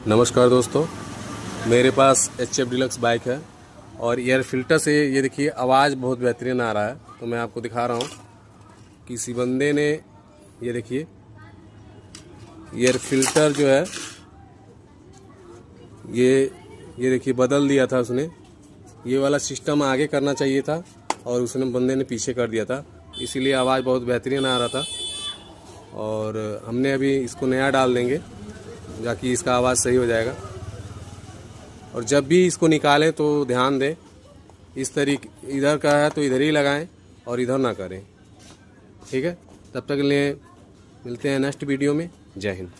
नमस्कार दोस्तों, मेरे पास HF डिलक्स बाइक है और एयर फिल्टर से ये देखिए आवाज़ बहुत बेहतरीन आ रहा है। तो मैं आपको दिखा रहा हूँ, किसी बंदे ने ये देखिए एयर फिल्टर जो है ये देखिए बदल दिया था उसने। ये वाला सिस्टम आगे करना चाहिए था और उसने बंदे ने पीछे कर दिया था, इसीलिए आवाज़ बहुत बेहतरीन आ रहा था। और हमने अभी इसको नया डाल देंगे जाकि इसका आवाज़ सही हो जाएगा। और जब भी इसको निकालें तो ध्यान दें, इस तरीके इधर का है तो इधर ही लगाएं और इधर ना करें। ठीक है, तब तक के लिए मिलते हैं नेक्स्ट वीडियो में। जय हिंद।